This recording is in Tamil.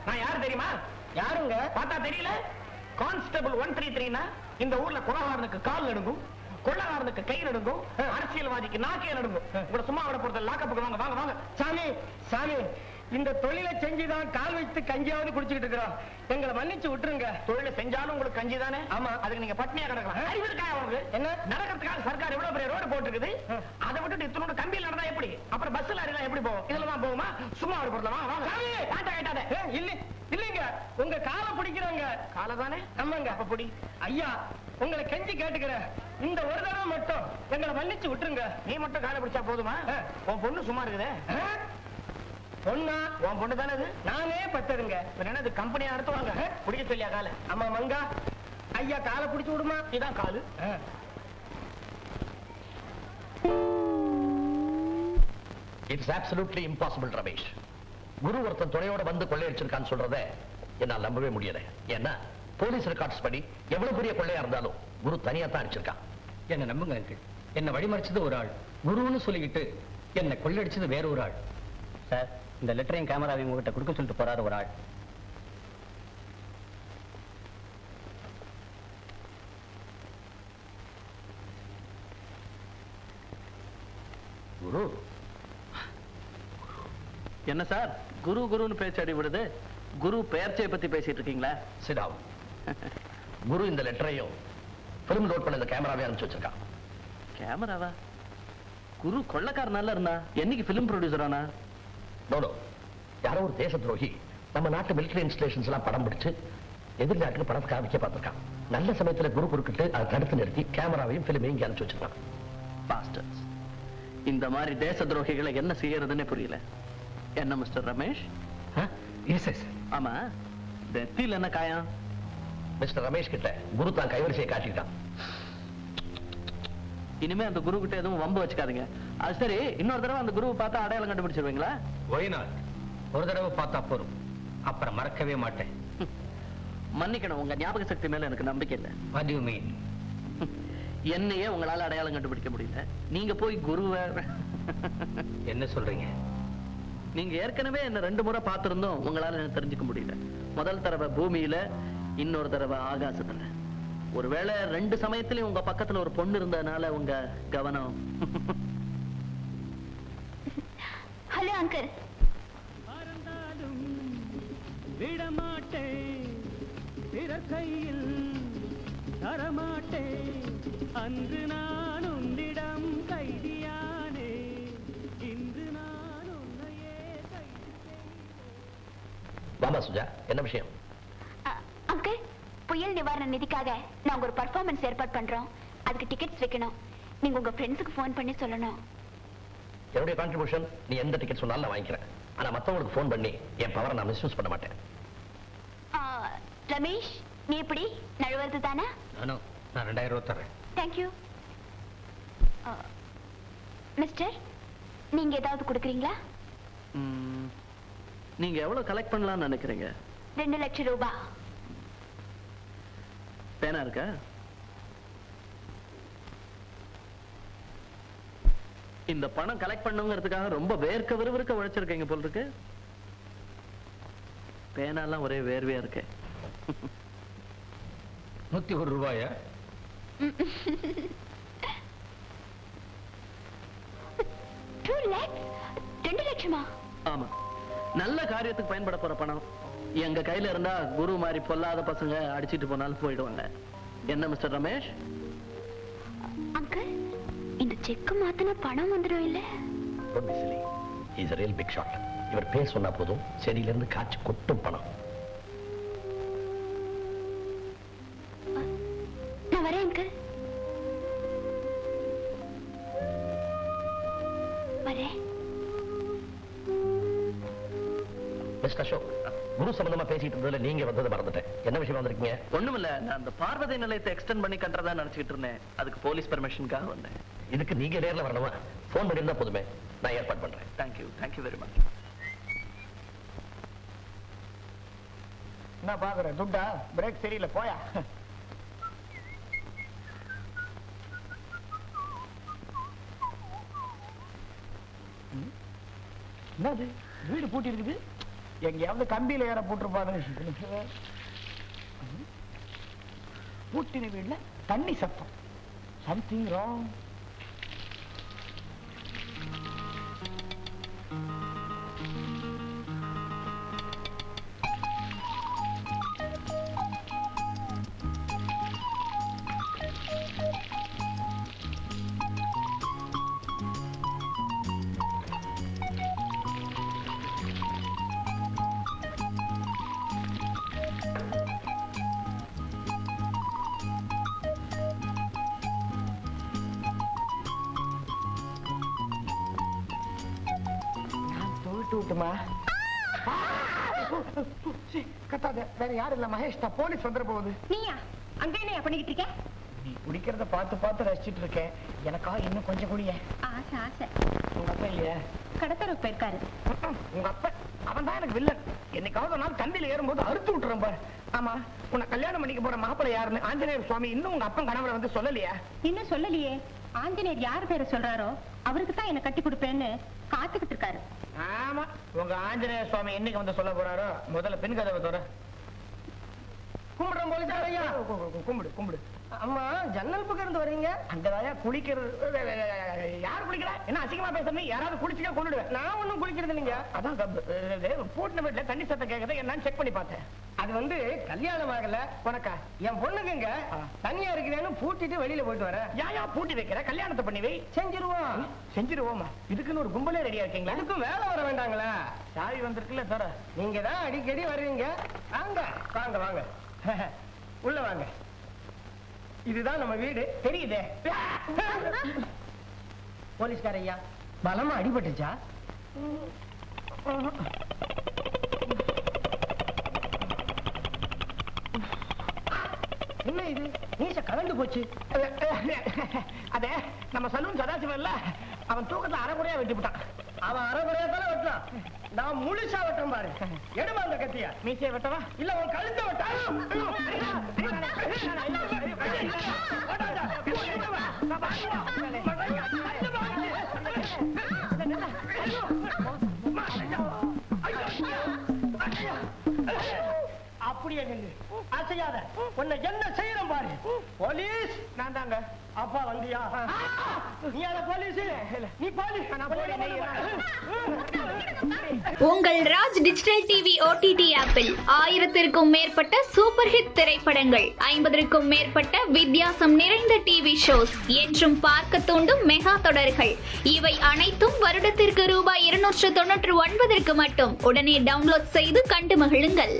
நான் யாரு தெரியுமா? யாருங்க? பார்த்தா தெரியல. கான்ஸ்டபிள் 133 இந்த ஊர்ல கொலகாரனுக்கு கால் நடுங்கும், கொள்ளகாரனுக்கு கை நடுங்கும், அரசியல்வாதிக்கு நாக்கே நடுங்கும். உங்களை சும்மா விட போறது லாக்கப்புக்கு வாங்க வாங்க வாங்க. சாமி சாமி, இந்த தொழிலை செஞ்சுதான் கால் வைத்து கஞ்சியாவது குடிச்சுக்கிட்டு இருக்கிறோம். எங்களை மன்னிச்சு விட்டுருங்க. தொழிலை செஞ்சாலும் உங்களுக்கு கஞ்சி தானே? ஆமா. அதுக்கு நீங்க பட்னியா கிடக்கலாம். அறிவுக்காக உங்களுக்கு என்ன நடக்கிறதுக்காக சர்க்கார் எவ்வளவு பெரிய ரோடு போட்டுருக்குது. அதை விட்டுட்டு இத்தனோட கம்பியில் நடந்தா எப்படி? அப்புறம் பஸ் லாரிலாம் எப்படி போகும்? இதுலதான் போகுமா? சும்மா விட போறது வாங்க வாங்க. காட்டா கேட்டாதே. இல்ல இல்லைங்க, உங்க காலை பிடிக்கிறாங்க. காலை தானே? ஆமாங்க. அப்ப பிடி. ஐயா, உங்களை கெஞ்சி கேட்டுக்கிறேன், இந்த ஒரு தடவை மட்டும் எங்களை மன்னிச்சு விட்டுருங்க. நீ மட்டும் காலை பிடிச்சா போதுமா? உன் பொண்ணு சும்மா இருக்குதே. பொண்ணா? உன் பொண்ணு தானே அது? நானே பட்டதுங்க. என்னது கம்பெனியா நடத்துவாங்க? பிடிக்க சொல்லியா காலை? ஆமா மங்கா, ஐயா காலை பிடிச்சு விடுமா? இதான் காலு. It's absolutely impossible Ramesh. குரு ஒருத்தன் துணையோட வந்து கொள்ளையடிச்சிருக்கான்னு சொல்றத என்னால் நம்பவே முடியல. ஏன்னா போலீஸ் ரெக்கார்ட்ஸ் படி எவ்வளவு பெரிய கொள்ளையா இருந்தாலும் குரு தனியா தான் அடிச்சிருக்கான். என்ன நம்புங்க அங்கிள், என்ன வழிமறிச்சது ஒரு ஆள், குருன்னு சொல்லிக்கிட்டு என்ன கொள்ளடிச்சது வேற ஒரு ஆள். சார், இந்த லெட்டரையும் கேமராவையும் உங்ககிட்ட கொடுக்க சொல்லிட்டு போறாரு ஒரு ஆள். குரு என்ன சார் குரு குருன்னு பேச்சாடி விடுது? குரு பெயர்ச்சியை பத்தி பேசிட்டு இருக்கீங்களா? சிடாவும். குரு இந்த லெட்டரையும் பிலிம் லோட் பண்ண இந்த கேமராவே அனுப்பிச்சு வச்சிருக்கான். கேமராவா? குரு கொள்ளக்காரனால இருந்தா என்னைக்கு பிலிம் ப்ரொடியூசர் ஆனா? நோ, யாரோ ஒரு தேச துரோகி நம்ம நாட்டு மிலிட்டரி இன்ஸ்டலேஷன்ஸ் எல்லாம் படம் பிடிச்சு எதிர்நாட்டுக்கு படத்தை காமிக்க பார்த்திருக்கான். நல்ல சமயத்துல குரு குறுக்கிட்டு அதை தடுத்து நிறுத்தி கேமராவையும் பிலிமையும் இங்க அனுப்பிச்சு வச்சிருக்கான். பாஸ்டர்ஸ், இந்த மாதிரி தேச துரோகிகளை என்ன செய்யறதுன்னே புரியல. என்ன மிஸ்டர் ரமேஷ்? S S. ஆமா, நெத்தியில் என்ன காயம்? மிஸ்டர் ரமேஷ் கிட்ட குரு தான் கைவரிசையை காட்டிட்டான். இனிமே அந்த குரு கிட்ட எதுவும் வம்பு வச்சுக்காதீங்க. அது சரி, இன்னொரு தடவை அந்த குருவை பார்த்தா அடையாளம் கண்டுபிடிச்சிருவீங்களா? ஒய் நாட், ஒரு தடவை பார்த்தா போறோம், அப்புறம் மறக்கவே மாட்டேன். மன்னிக்கணும், உங்க ஞாபக சக்தி மேல எனக்கு நம்பிக்கை இல்லை. What do you mean? என்னையே உங்களால அடையாளம் கண்டுபிடிக்க முடியல, நீங்க போய் குருவை. என்ன சொல்றீங்க? நீங்க ஏற்கனவே என்ன 2 முறை பார்த்திருந்தோம், உங்களால என்ன தெரிஞ்சுக்க முடியல. முதல் தடவை பூமியில, இன்னொரு தடவை ஆகாசத்துல. ஒருவேளை 2 சமயத்திலயும் உங்க பக்கத்துல ஒரு பொண்ணு இருந்ததுனால உங்க கவனம். Hello uncle. விடமாட்டேன் பிறர் கையில் தரமாட்டேன், அன்று நான் உன்னிடம் கைதியானே, இன்று நான் உன்னையே கைது செய்தேன். வாமா சுஜா, என்ன விஷயம்? அங்கிள், புயல் நிவாரண நிதிக்காக நாங்க ஒரு பர்ஃபார்மன்ஸ் ஏற்பாடு பண்றோம். அதுக்கு டிக்கெட்ஸ் வைக்கணும். நீங்க உங்க ஃப்ரெண்ட்ஸுக்கு ஃபோன் பண்ணி சொல்லணும். என்னுடைய கான்ட்ரிபியூஷன் நீ எந்த டிக்கெட் சொன்னாலும் நான் வாங்கிக்கிறேன். ஆனா மத்தவங்களுக்கு ஃபோன் பண்ணி என் பவரை நான் மிஸ்யூஸ் பண்ண மாட்டேன். ரமேஷ், நீ எப்படி நழுவது தானே? நான் 2000 ரூபாய் தரேன். தேங்க்யூ. மிஸ்டர், நீங்க ஏதாவது கொடுக்குறீங்களா? நீங்க எவ்வளவு கலெக்ட் பண்ணலாம்னு நினைக்கிறீங்க? 2 லட்சம் ரூபாய். பேனா இருக்கா? இந்த பணம் கலெக்ட் பண்ணுங்கிறதுக்காக ரொம்ப வேர்க்க விறுவிறுக்க உழைச்சிருக்கீங்க போல் இருக்கு. பேனாலாம் ஒரே வேர்வையா இருக்கு. 101 ரூபாயா? $2 லட்சமா? ஆமா, நல்ல காரியத்துக்கு பயன்பட போற பணம். எங்க கையில இருந்தா குரு மாதிரி பொல்லாத பசங்க அடிச்சிட்டு போனாலும் போயிடுவாங்க. என்ன மிஸ்டர் ரமேஷ்? அங்கிள், இந்த செக் மாத்தினா பணம் வந்துடும் இல்ல? Don't be silly. He's a real big shot. இவர் பேர் சொன்னா போதும், செடியில இருந்து காய்ச்சி கொட்டும் பணம். நான் வரேன் அங்கிள். வரேன். மிஸ்டர் அசோக், குரு சம்பந்தமா பேசிட்டு இருந்ததுல நீங்க வந்ததை மறந்துட்டேன். என்ன விஷயம் வந்திருக்கீங்க? ஒண்ணுமில்ல, நான் அந்த பார்வதி நிலையத்தை எக்ஸ்டெண்ட் பண்ணி கட்டுறதா நினைச்சிட்டு இருந்தேன். அதுக்கு போலீஸ் பெர்மிஷனுக்காக வந்தேன். இதுக்கு நீங்க நேர்ல வரணுமா? போன் பண்ணியிருந்தா போதுமே, நான் ஏற்பாடு பண்றேன். Thank you very much. என்ன பாக்குற துட்டா? பிரேக் சரியில்லை, போயா. என்னது வீடு பூட்டி இருக்குது? எங்கேயாவது கம்பியில ஏற போட்டிருப்பாரு. பூட்டின வீடுல தண்ணி சத்தம். Something wrong. விட்டுமா கத்தாத. வேற யாரும் இல்ல மகேஷ் தான். போலீஸ் வந்துட போகுது. நீயா அங்க என்ன பண்ணிக்கிட்டு இருக்க? நீ குடிக்கிறத பார்த்து பார்த்து ரசிச்சிட்டு இருக்கேன். எனக்கா இன்னும் கொஞ்சம் குடிய. ஆசை ஆசை. உங்க அப்பா இல்லையா? கடத்தருக்கு போயிருக்காரு. உங்க அப்பா அவன் தான் எனக்கு வில்லன். என்னைக்காவது ஒரு நாள் தம்பியில ஏறும்போது அறுத்து விட்டுறேன் பாரு. ஆமா, உன்னை கல்யாணம் பண்ணிக்க போற மாப்பிள்ளை யாருன்னு ஆஞ்சநேயர் சுவாமி இன்னும் உங்க அப்பன் கணவரை வந்து சொல்லலையா? இன்னும் சொல்லலையே. ஆஞ்சநேயர் யார் பேரை சொல்றாரோ அவருக்கு தான் என்ன கட்டி கொடுப்பேன்னு காத்துக்கிட்டு இருக்காரு. ஆமா, உங்க ஆஞ்சநேயர் சுவாமி என்னைக்கு வந்து சொல்ல போறாரோ முதல்ல பெண் கதவை தோற. கும்பிடுறோம் போலீஸ்காரையா. கும்பிடு கும்பிடு. அம்மா ஜன்னல் பக்கம் இருந்து வர்றீங்க. அங்கதாயா குளிக்கிறது. யார் குளிக்கிறா? என்ன அசிங்கமா பேசுறீங்க? யாராவது குளிச்சுக்க கொண்டுடுவேன். நான் ஒண்ணும் குளிக்கிறது இல்லைங்க. அதான் பூட்டின வீட்டுல தண்ணி சத்தம் கேட்கறது என்னன்னு செக் பண்ணி பார்த்தேன். அது வந்து கல்யாணம் ஆகல. உனக்கா? என் பொண்ணுக்குங்க தனியா இருக்கிறேன்னு பூட்டிட்டு வெளியில போயிட்டு வரேன். ஏன் பூட்டி வைக்கிற? கல்யாணத்தை பண்ணி வை. செஞ்சிருவோம். செஞ்சிருவோமா? இதுக்குன்னு ஒரு கும்பலே ரெடியா இருக்கீங்களா? அதுக்கும் வேலை வர வேண்டாங்களா? சாவி வந்திருக்குல்ல தர. நீங்க தான் அடிக்கடி வருவீங்க. வாங்க வாங்க வாங்க உள்ள வாங்க. இதுதான் நம்ம வீடு. தெரியுதே. போலீஸ்கார ஐயா, பலமா அடிபட்டுச்சா? என்ன இது மீச கலந்து போச்சு? அதே நம்ம சலூன் சதாசிவம் இல்ல, அவன் தூக்கத்துல அரைகுறையா வெட்டி விட்டான். அவன் அரைகுறையா தானே வெட்டலாம். நான் முழுசா வெட்டம் பாரு. எடுமா அந்த கத்தியா. மீசையை வெட்டவா? இல்ல உன் கழுத்தை வெட்டா. அப்படியே நில்லு, அசையாத. உன்னை என்ன செய்யணும் பாரு. போலீஸ் நான் தாங்க. அப்பா வந்தியா? நீ யார போலீஸ்? நீ போலீஸ். உங்கள் ராஜ் டிஜிட்டல் டிவி OTT ஆப்பில் 1000க்கும் மேற்பட்ட சூப்பர் ஹிட் திரைப்படங்கள், 50க்கும் மேற்பட்ட வித்தியாசம் நிறைந்த டிவி ஷோஸ், என்றும் பார்க்க தூண்டும் மெகா தொடர்கள், இவை அனைத்தும் வருடத்திற்கு ரூபாய் 299 மட்டும். உடனே டவுன்லோட் செய்து கண்டு மகிழுங்கள்.